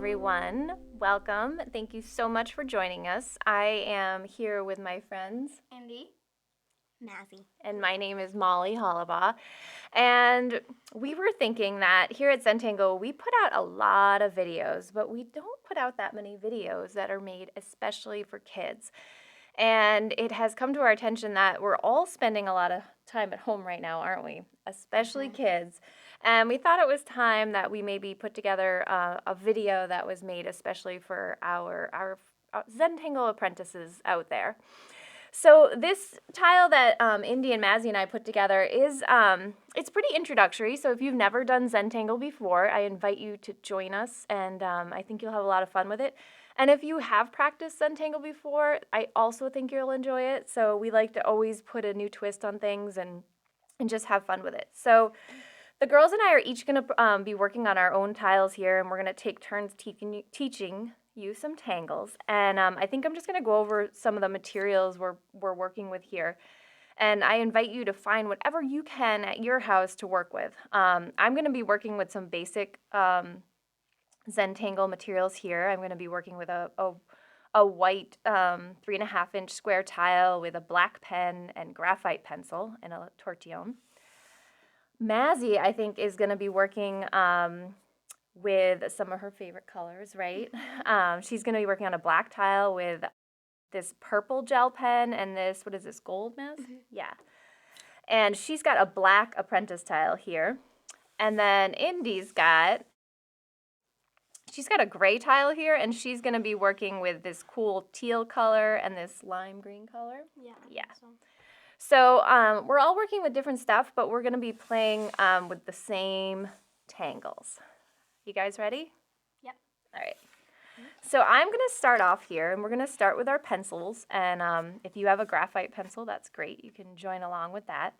everyone. Welcome. Thank you so much for joining us. I am here with my friends, Indy, Mazzy. and my name is Molly Halawa. And we were thinking that here at Zentangle, we put out a lot of videos, but we don't put out that many videos that are made especially for kids. And it has come to our attention that we're all spending a lot of time at home right now, aren't we? Especially kids. And we thought it was time that we maybe put together a video that was made especially for our Zentangle apprentices out there. So this tile that Indy and Mazzy and I put together is it's pretty introductory. So if you've never done Zentangle before, I invite you to join us, and I think you'll have a lot of fun with it. And if you have practiced Zentangle before, I also think you'll enjoy it. So we like to always put a new twist on things and just have fun with it. So the girls and I are each going to be working on our own tiles here, and we're going to take turns teaching you some tangles. And I think I'm just going to go over some of the materials we're working with here. And I invite you to find whatever you can at your house to work with. I'm going to be working with some basic Zentangle materials here. I'm going to be working with a white 3.5-inch square tile with a black pen and graphite pencil and a tortillon. Mazzy, I think, is going to be working with some of her favorite colors, right? She's going to be working on a black tile with this purple gel pen and this, what is this, gold, Maz? Mm-hmm. Yeah. And she's got a black apprentice tile here. And then Indy's she's got a gray tile here, and she's going to be working with this cool teal color and this lime green color. Yeah. So we're all working with different stuff, but we're going to be playing with the same tangles. You guys ready? Yep. All right. So I'm going to start off here, and we're going to start with our pencils. And if you have a graphite pencil, that's great. You can join along with that.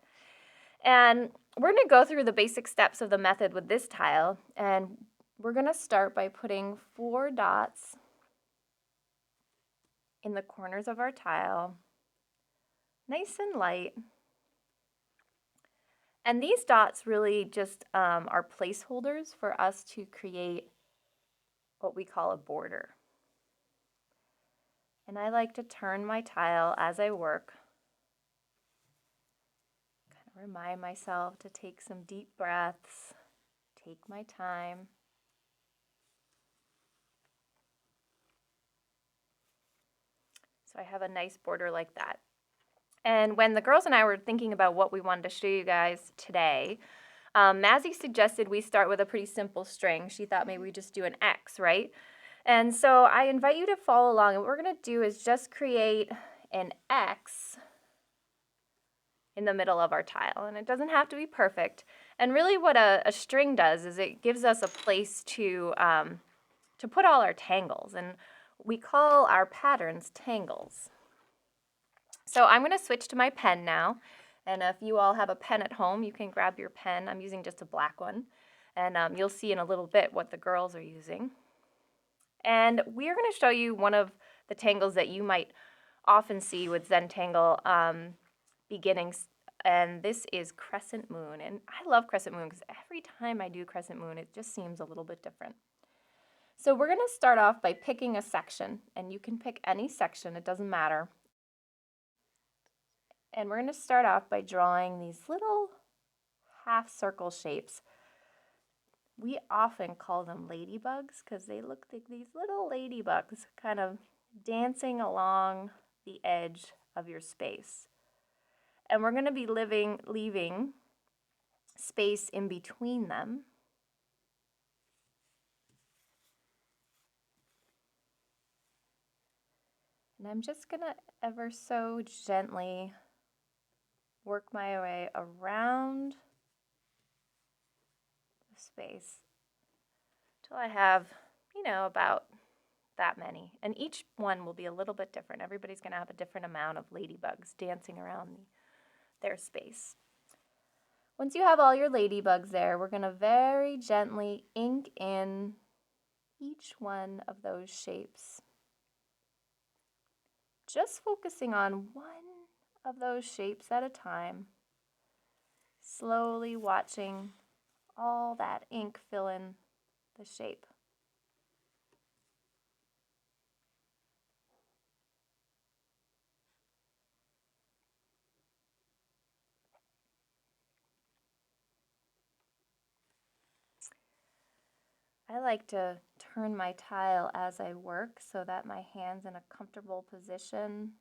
And we're going to go through the basic steps of the method with this tile. And we're going to start by putting 4 dots in the corners of our tile, nice and light. And these dots really just are placeholders for us to create what we call a border. And I like to turn my tile as I work. Kind of remind myself to take some deep breaths, take my time. So I have a nice border like that. And when the girls and I were thinking about what we wanted to show you guys today, Mazzy suggested we start with a pretty simple string. She thought maybe we just do an X, right? And so I invite you to follow along. And what we're going to do is just create an X in the middle of our tile. And it doesn't have to be perfect. And really what a string does is it gives us a place to put all our tangles. And we call our patterns tangles. So I'm going to switch to my pen now. And if you all have a pen at home, you can grab your pen. I'm using just a black one. And you'll see in a little bit what the girls are using. And we are going to show you one of the tangles that you might often see with Zentangle beginnings. And this is Crescent Moon. And I love Crescent Moon because every time I do Crescent Moon, it just seems a little bit different. So we're going to start off by picking a section. And you can pick any section. It doesn't matter. And we're going to start off by drawing these little half circle shapes. We often call them ladybugs because they look like these little ladybugs kind of dancing along the edge of your space. And we're going to be leaving space in between them. And I'm just going to ever so gently work my way around the space till I have, about that many. And each one will be a little bit different. Everybody's going to have a different amount of ladybugs dancing around their space. Once you have all your ladybugs there, we're going to very gently ink in each one of those shapes. Just focusing on one of those shapes at a time. Slowly watching all that ink fill in the shape. I like to turn my tile as I work so that my hand's in a comfortable position.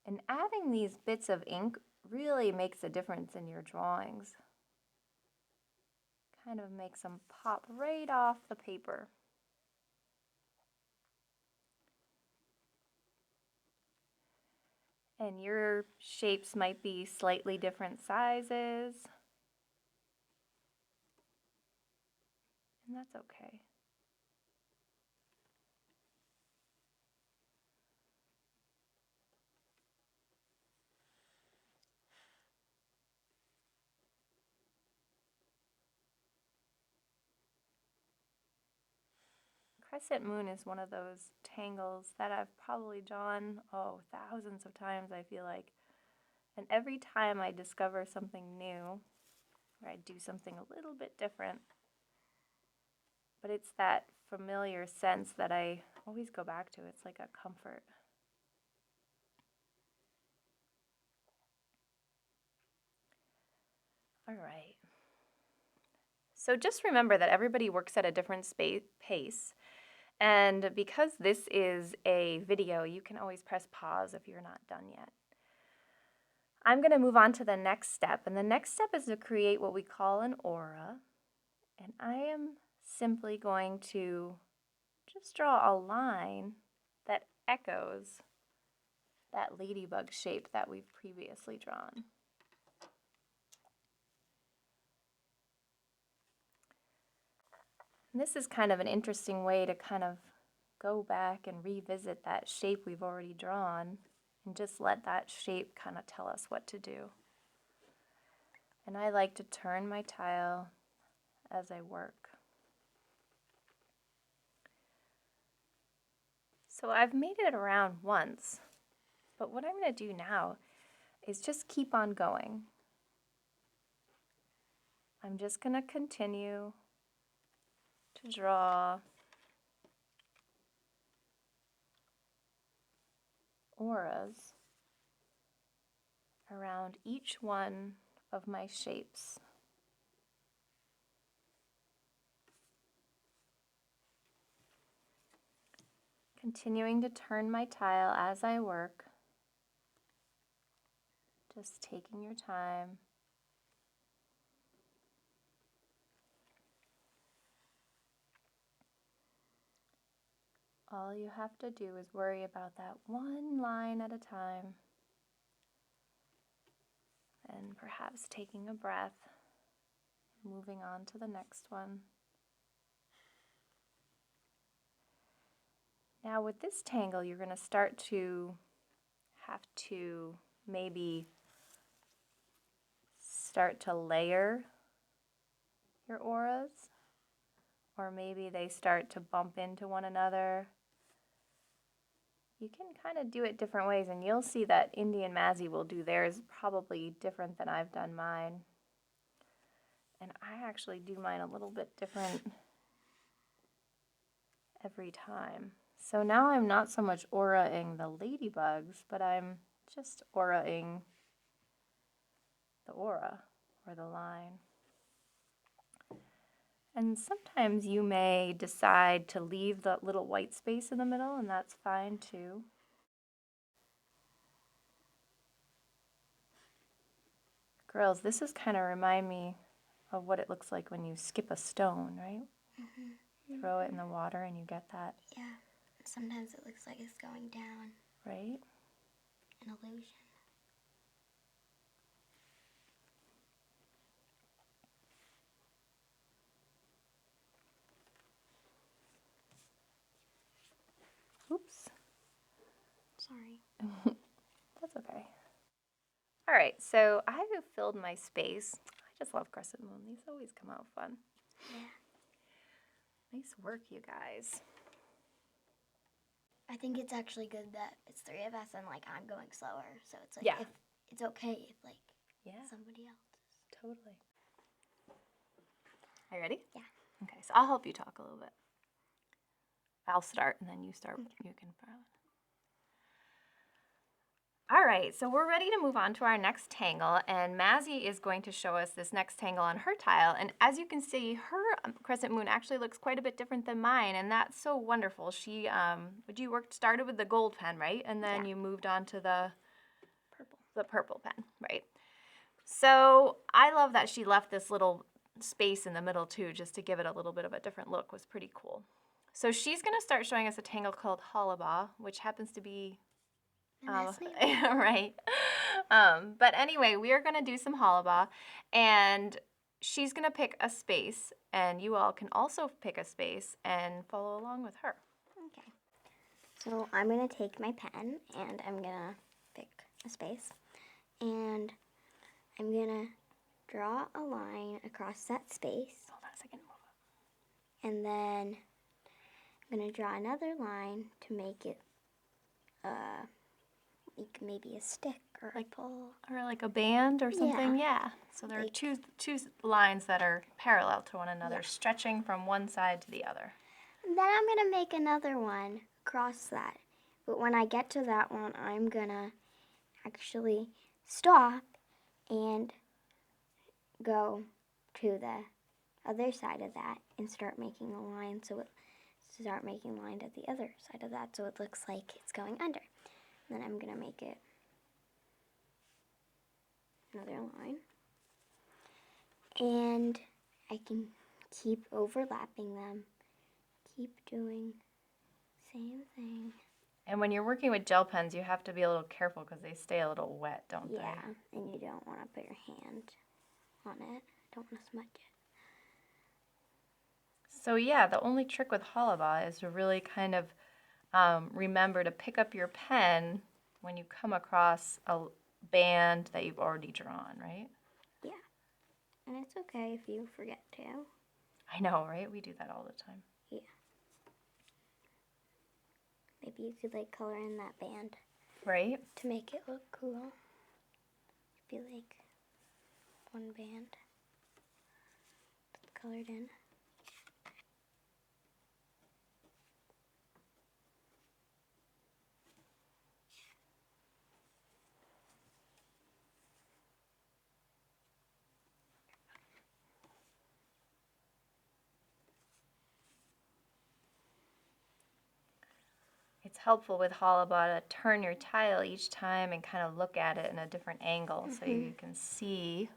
And adding these bits of ink really makes a difference in your drawings. Kind of makes them pop right off the paper. And your shapes might be slightly different sizes. And that's okay. Crescent moon is one of those tangles that I've probably drawn, thousands of times, I feel like. And every time I discover something new, or I do something a little bit different, but it's that familiar sense that I always go back to. It's like a comfort. All right. So just remember that everybody works at a different pace. And because this is a video, you can always press pause if you're not done yet. I'm going to move on to the next step. And the next step is to create what we call an aura. And I am simply going to just draw a line that echoes that ladybug shape that we've previously drawn. And this is kind of an interesting way to kind of go back and revisit that shape we've already drawn and just let that shape kind of tell us what to do. And I like to turn my tile as I work. So I've made it around once, but what I'm going to do now is just keep on going. I'm just going to continue to draw auras around each one of my shapes. Continuing to turn my tile as I work, just taking your time. All you have to do is worry about that one line at a time, and perhaps taking a breath, moving on to the next one. Now with this tangle, you're going to start to have to maybe start to layer your auras, or maybe they start to bump into one another. You can kind of do it different ways, and you'll see that Indy and Mazzy will do theirs probably different than I've done mine. And I actually do mine a little bit different every time. So now I'm not so much auraing the ladybugs, but I'm just auraing the aura or the line. And sometimes you may decide to leave the little white space in the middle, and that's fine too. Girls, this is kind of remind me of what it looks like when you skip a stone, right? Mm-hmm. Throw it in the water and you get that. Yeah. Sometimes it looks like it's going down. Right? An illusion. Oops. Sorry. That's okay. All right, so I have filled my space. I just love crescent moon. These always come out fun. Yeah. Nice work, you guys. I think it's actually good that it's three of us and like I'm going slower. So it's like Yeah. if it's okay if like Yeah, somebody else. totally. Are you ready? Yeah. Okay, so I'll help you talk a little bit. I'll start and then you start. Okay. You can follow. All right, so we're ready to move on to our next tangle, and Mazzy is going to show us this next tangle on her tile. And as you can see, her crescent moon actually looks quite a bit different than mine, and that's so wonderful. She, started with the gold pen, right? And then Yeah. you moved on to the Purple. purple pen, right? So I love that she left this little space in the middle too, just to give it a little bit of a different look. Was pretty cool. So she's gonna start showing us a tangle called Halawa, which happens to be My last name. right. But anyway, we are going to do some halaba, and she's going to pick a space, and you all can also pick a space and follow along with her. Okay. So I'm going to take my pen and I'm going to pick a space. And I'm going to draw a line across that space. Hold on a second. And then I'm going to draw another line to make it like maybe a stick or a pole. Or like a band or something, yeah. So there are two lines that are parallel to one another, stretching from one side to the other. And then I'm going to make another one across that. But when I get to that one, I'm going to actually stop and go to the other side of that and start making a line start making line at the other side of that so it looks like it's going under. Then I'm going to make it another line. And I can keep overlapping them. Keep doing same thing. And when you're working with gel pens, you have to be a little careful because they stay a little wet, don't they? Yeah, and you don't want to put your hand on it. Don't want to smudge it. So yeah, the only trick with halaba is to really kind of remember to pick up your pen when you come across a band that you've already drawn, right? Yeah, and it's okay if you forget to. I know, right? We do that all the time. Yeah. Maybe you could like color in that band. Right? To make it look cool. Be like one band colored in. It's helpful with halaba to turn your tile each time and kind of look at it in a different angle so you can see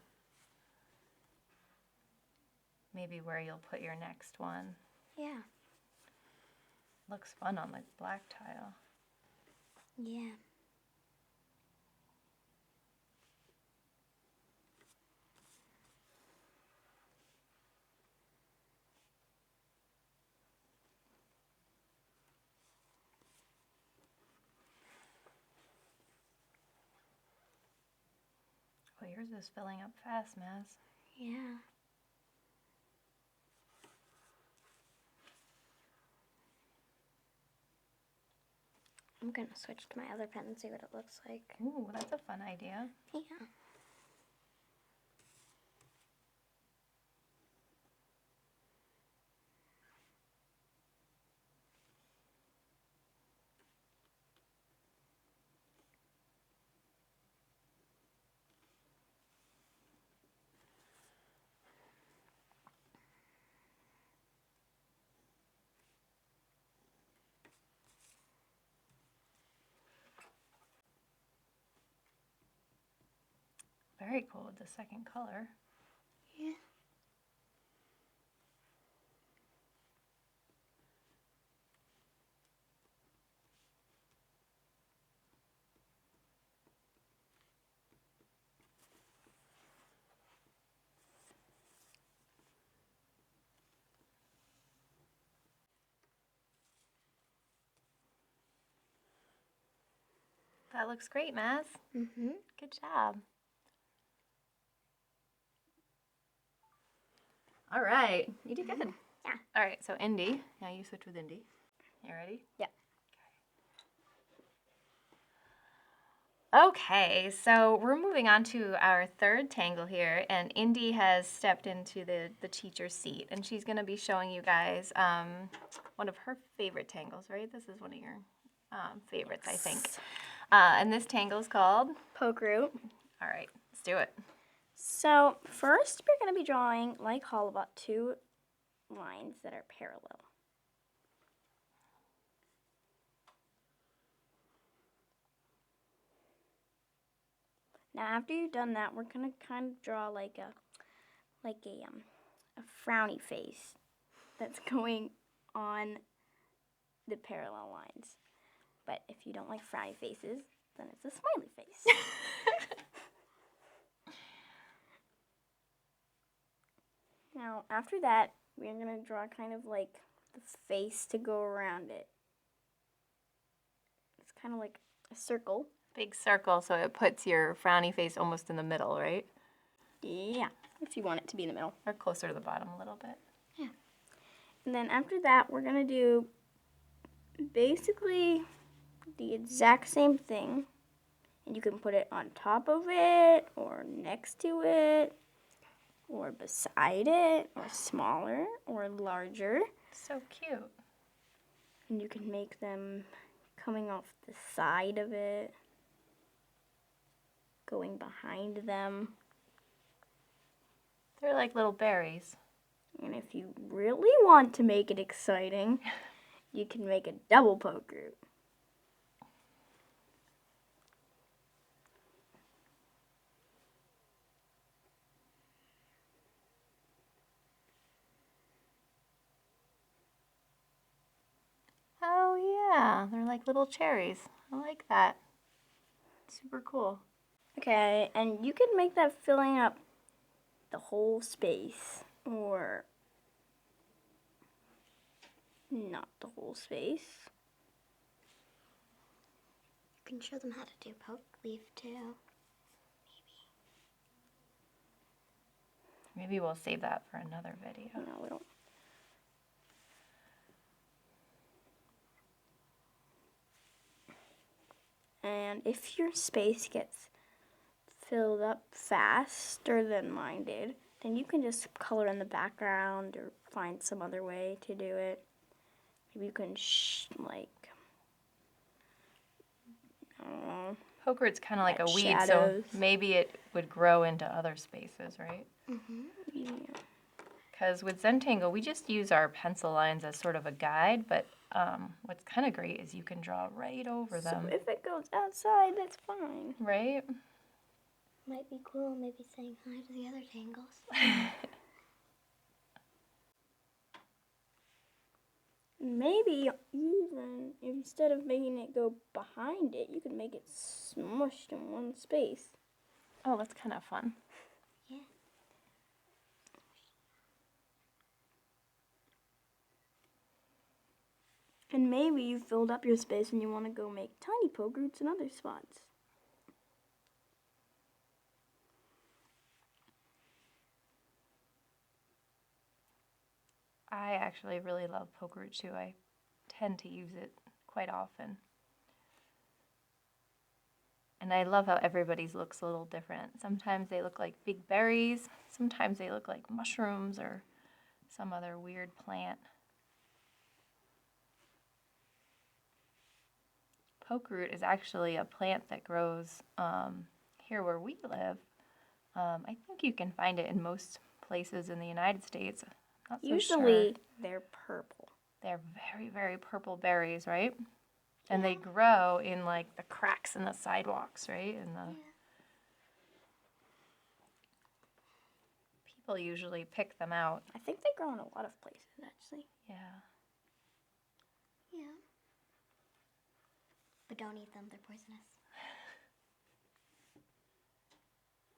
maybe where you'll put your next one. Yeah. Looks fun on the black tile. Yeah. Oh, yours is filling up fast, Maz. Yeah. I'm gonna switch to my other pen and see what it looks like. Ooh, that's a fun idea. Yeah. Very cool with the second color. Yeah. That looks great, Maz. Mm-hmm. Good job. All right, you did good. Yeah. All right, so Indy, now you switch with Indy. You ready? Yeah. Okay, so we're moving on to our third tangle here, and Indy has stepped into the teacher's seat, and she's going to be showing you guys one of her favorite tangles, right? This is one of your favorites, I think. And this tangle is called? Poke root. All right, let's do it. So first we're going to be drawing, like Halawa, 2 lines that are parallel. Now after you've done that, we're going to kind of draw like a frowny face that's going on the parallel lines. But if you don't like frowny faces, then it's a smiley face. Now, after that, we're going to draw kind of like the face to go around it. It's kind of like a circle. Big circle, so it puts your frowny face almost in the middle, right? Yeah, if you want it to be in the middle. Or closer to the bottom a little bit. Yeah. And then after that, we're going to do basically the exact same thing. And you can put it on top of it, or next to it, or beside it, or smaller, or larger. So cute. And you can make them coming off the side of it, going behind them. They're like little berries. And if you really want to make it exciting, you can make a double poke root. Oh yeah, they're like little cherries. I like that. Super cool. Okay, and you can make that filling up the whole space, or not the whole space. You can show them how to do poke leaf too. Maybe we'll save that for another video. No, we don't. And if your space gets filled up faster than mine did, then you can just color in the background or find some other way to do it. Maybe you can I don't know. Poke root's kind of like a Add weed, shadows. so maybe it would grow into other spaces, right? Yeah. Because with Zentangle, we just use our pencil lines as sort of a guide, but what's kind of great is you can draw right over them. So if it goes outside, that's fine. Right? Might be cool, maybe saying hi to the other tangles. Maybe even instead of making it go behind it, you could make it smushed in one space. Oh, that's kind of fun. Yeah. And maybe you filled up your space and you want to go make tiny poke roots in other spots. I actually really love poke root too. I tend to use it quite often. And I love how everybody's looks a little different. Sometimes they look like big berries. Sometimes they look like mushrooms or some other weird plant. Poke root is actually a plant that grows here where we live. I think you can find it in most places in the United States. Not so Usually sure. they're purple. They're very, very purple berries, right? And they grow in like the cracks in the sidewalks, right? And the people usually pick them out. I think they grow in a lot of places, actually. Yeah. Yeah. But don't eat them, they're poisonous.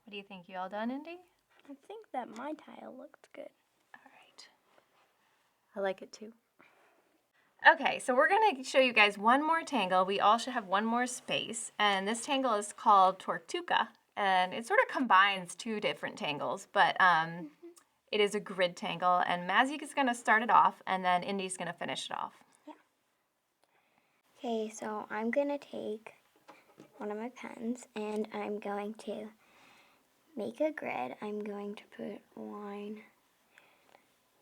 What do you think? You all done, Indy? I think that my tile looked good. All right. I like it too. Okay, so we're going to show you guys one more tangle. We all should have one more space, and this tangle is called Tortuga, and it sort of combines 2 different tangles, but it is a grid tangle, and Mazzy is going to start it off, and then Indy's going to finish it off. Yeah. Okay, so I'm gonna take one of my pens and I'm going to make a grid. I'm going to put a line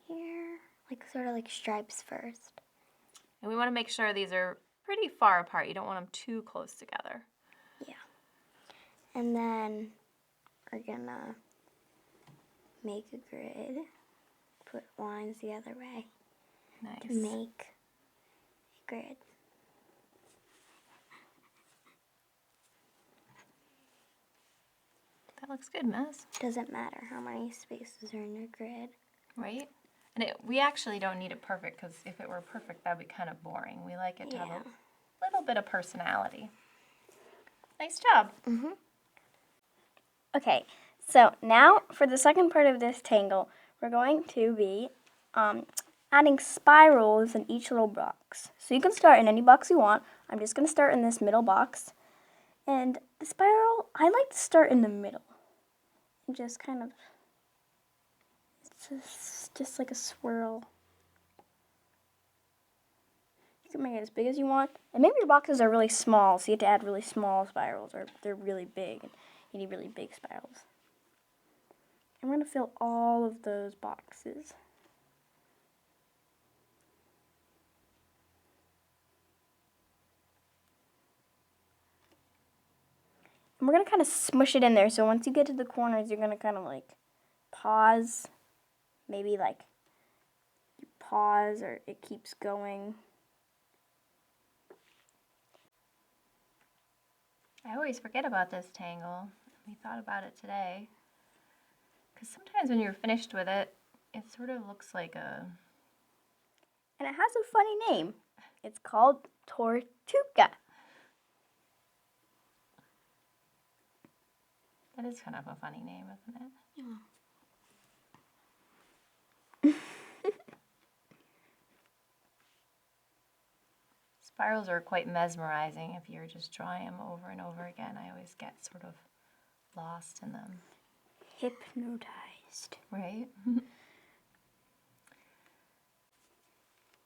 here, like sort of like stripes first. And we want to make sure these are pretty far apart. You don't want them too close together. And then we're gonna make a grid, put lines the other way to Nice. make a grid. That looks good, Maz. Doesn't matter how many spaces are in a grid. Right? And we actually don't need it perfect, because if it were perfect, that would be kind of boring. We like it to have a little bit of personality. Nice job. Okay, so now for the second part of this tangle, we're going to be adding spirals in each little box. So you can start in any box you want. I'm just going to start in this middle box. And the spiral, I like to start in the middle. And just kind of, it's just like a swirl. You can make it as big as you want. And maybe your boxes are really small, so you have to add really small spirals, or they're really big, and you need really big spirals. I'm going to fill all of those boxes. And we're going to kind of smush it in there. So once you get to the corners, you're going to kind of like pause. Maybe like you pause or it keeps going. I always forget about this tangle. We thought about it today. Because sometimes when you're finished with it, it sort of looks like a... And it has a funny name. It's called Tortuga. That is kind of a funny name, isn't it? Yeah. Spirals are quite mesmerizing if you're just drawing them over and over again. I always get sort of lost in them. Hypnotized. Right?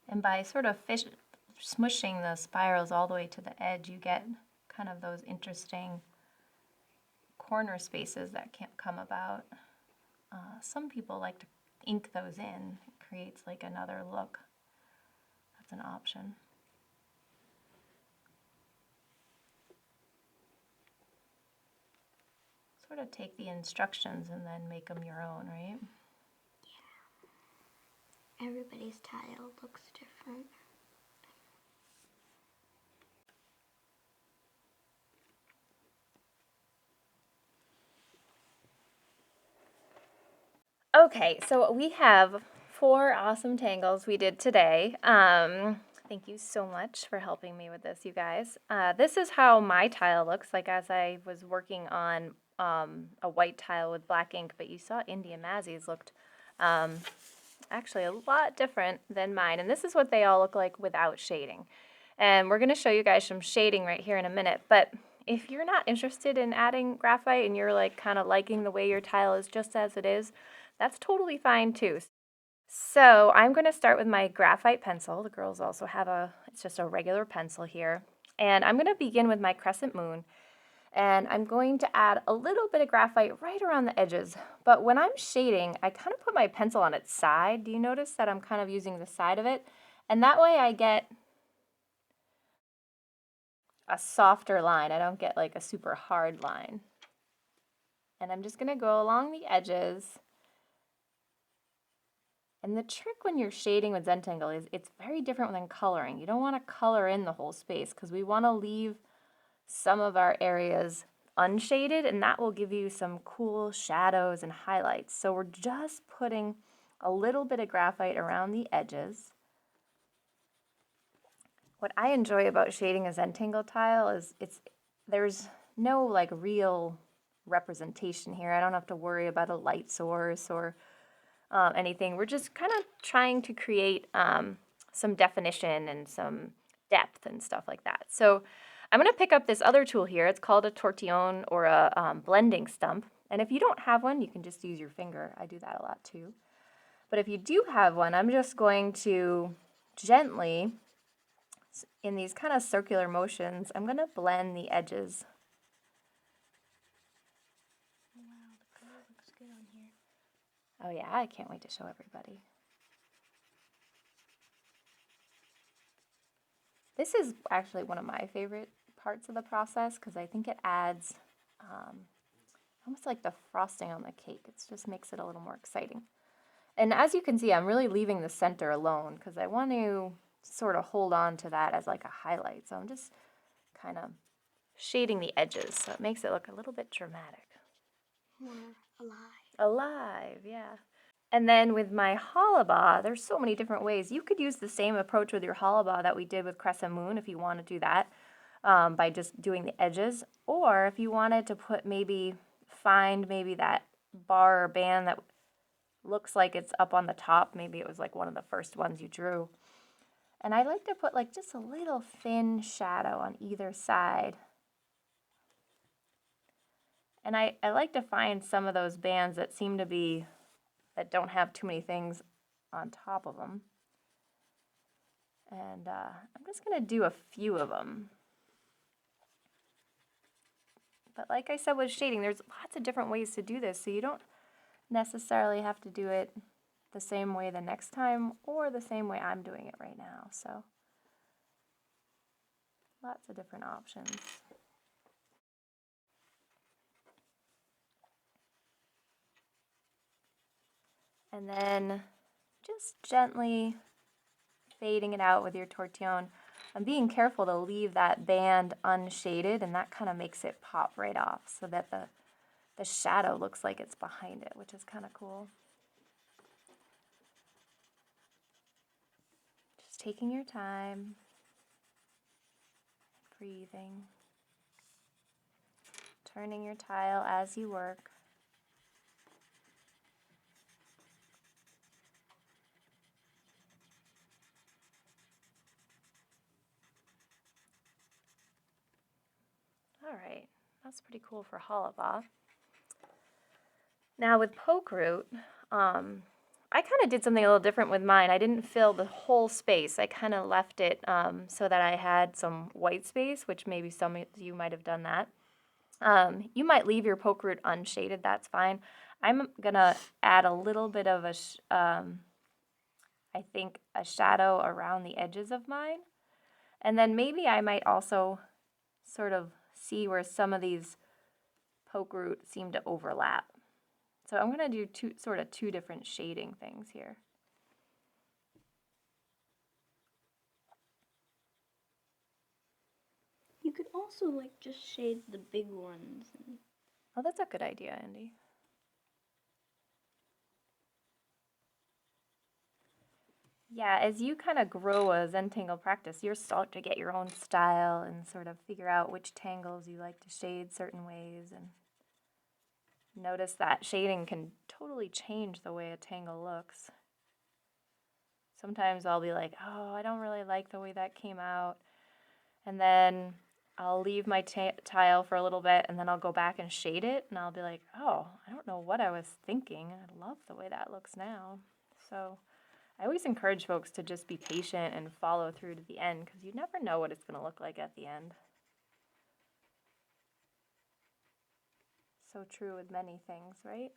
And by sort of smushing the spirals all the way to the edge, you get kind of those interesting corner spaces that can't come about. Some people like to ink those in. It creates like another look. That's an option. Sort of take the instructions and then make them your own, right? Yeah. Everybody's tile looks different. Okay, so we have 4 awesome tangles we did today. Thank you so much for helping me with this, you guys. This is how my tile looks like as I was working on a white tile with black ink, but you saw Indy and Mazzy's looked actually a lot different than mine. And this is what they all look like without shading. And we're going to show you guys some shading right here in a minute. But if you're not interested in adding graphite and you're like kind of liking the way your tile is just as it is, that's totally fine too. So I'm going to start with my graphite pencil. The girls also have it's just a regular pencil here. And I'm going to begin with my crescent moon. And I'm going to add a little bit of graphite right around the edges. But when I'm shading, I kind of put my pencil on its side. Do you notice that I'm kind of using the side of it? And that way I get a softer line. I don't get like a super hard line. And I'm just going to go along the edges. And the trick when you're shading with Zentangle is it's very different than coloring. You don't want to color in the whole space because we want to leave some of our areas unshaded, and that will give you some cool shadows and highlights. So we're just putting a little bit of graphite around the edges. What I enjoy about shading a Zentangle tile is there's no like real representation here. I don't have to worry about a light source or anything. We're just kind of trying to create some definition and some depth and stuff like that. So I'm going to pick up this other tool here. It's called a tortillon or a blending stump. And if you don't have one, you can just use your finger. I do that a lot too. But if you do have one, I'm just going to gently, in these kind of circular motions, I'm going to blend the edges. Wow, the color looks good on here. Oh yeah, I can't wait to show everybody. This is actually one of my favorite parts of the process because I think it adds almost like the frosting on the cake. It just makes it a little more exciting. And as you can see, I'm really leaving the center alone because I want to sort of hold on to that as like a highlight. So I'm just kind of shading the edges so it makes it look a little bit dramatic. More alive. Alive, yeah. And then with my Halawa, there's so many different ways. You could use the same approach with your Halawa that we did with Crescent Moon if you want to do that by just doing the edges. Or if you wanted to find maybe that bar or band that looks like it's up on the top. Maybe it was like one of the first ones you drew. And I like to put like just a little thin shadow on either side. And I like to find some of those bands that don't have too many things on top of them. And I'm just going to do a few of them. But like I said with shading, there's lots of different ways to do this, so you don't necessarily have to do it the same way the next time or the same way I'm doing it right now. So lots of different options. And then just gently fading it out with your tortillon. I'm being careful to leave that band unshaded, and that kind of makes it pop right off so that the shadow looks like it's behind it, which is kind of cool. Just taking your time, breathing, turning your tile as you work. All right, that's pretty cool for Halawa. Now with poke root, I kind of did something a little different with mine. I didn't fill the whole space. I kind of left it so that I had some white space, which maybe some of you might have done that. You might leave your poke root unshaded, that's fine. I'm gonna add a little bit of I think a shadow around the edges of mine. And then maybe I might also sort of see where some of these poke root seem to overlap. So I'm going to do two different shading things here. You could also like just shade the big ones. Oh, that's a good idea, Andy. Yeah, as you kind of grow a Zentangle practice, you're start to get your own style and sort of figure out which tangles you like to shade certain ways, and notice that shading can totally change the way a tangle looks. Sometimes I'll be like, oh, I don't really like the way that came out, and then I'll leave my tile for a little bit, and then I'll go back and shade it, and I'll be like, oh, I don't know what I was thinking. I love the way that looks now. So I always encourage folks to just be patient and follow through to the end, because you never know what it's going to look like at the end. So true with many things, right?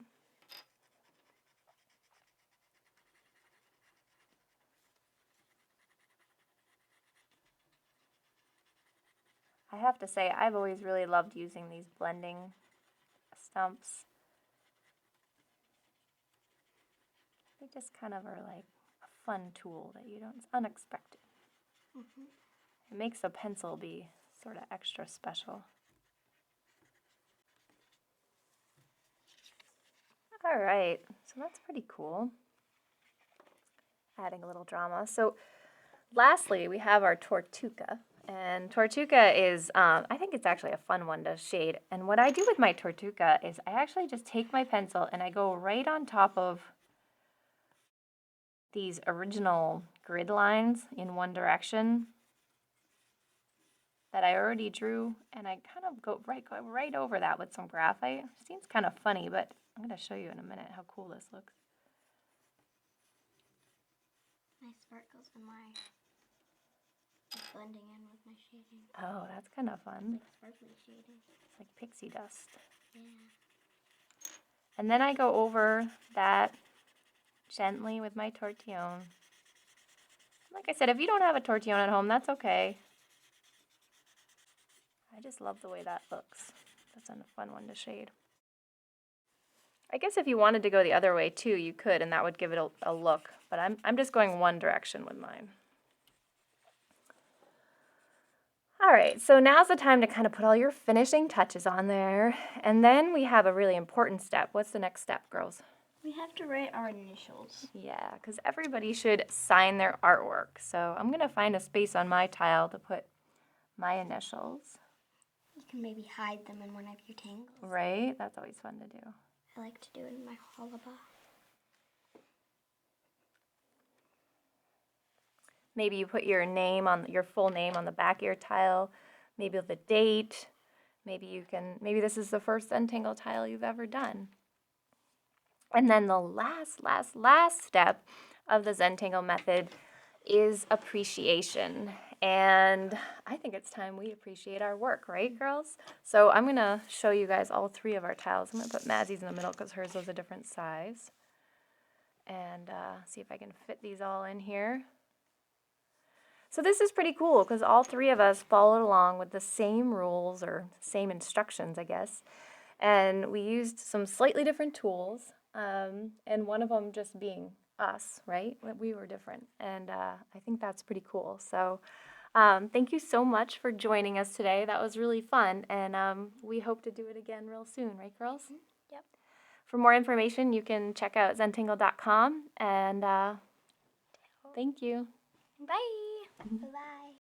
I have to say, I've always really loved using these blending stumps. They just kind of are like a fun tool that it's unexpected. It makes a pencil be sort of extra special. All right, so that's pretty cool. Adding a little drama. So lastly, we have our Tortuga. And Tortuga is, I think it's actually a fun one to shade. And what I do with my Tortuga is I actually just take my pencil and I go right on top of these original grid lines in one direction that I already drew, and I kind of go right over that with some graphite. It seems kind of funny, but I'm going to show you in a minute how cool this looks. My sparkles and my blending in with my shading. Oh, that's kind of fun. It's like sparkly shading. It's like pixie dust. Yeah. And then I go over that gently with my tortillon. Like I said, if you don't have a tortillon at home, that's okay. I just love the way that looks. That's a fun one to shade. I guess if you wanted to go the other way too, you could, and that would give it a look. But I'm just going one direction with mine. All right, so now's the time to kind of put all your finishing touches on there. And then we have a really important step. What's the next step, girls? We have to write our initials. Yeah, because everybody should sign their artwork. So I'm going to find a space on my tile to put my initials. You can maybe hide them in one of your tangles. Right? That's always fun to do. I like to do it in my Halawa. Maybe you put your name on your full name on the back of your tile, maybe the date. Maybe this is the first Zentangle tile you've ever done. And then the last step of the Zentangle method is appreciation. And I think it's time we appreciate our work, right, girls? So I'm going to show you guys all three of our tiles. I'm going to put Mazzy's in the middle because hers was a different size. And see if I can fit these all in here. So this is pretty cool because all three of us followed along with the same rules or same instructions, I guess. And we used some slightly different tools, and one of them just being us, right? We were different, and I think that's pretty cool. So thank you so much for joining us today. That was really fun, and we hope to do it again real soon, right, girls? Yep. For more information, you can check out zentangle.com, and thank you. Bye. Bye-bye.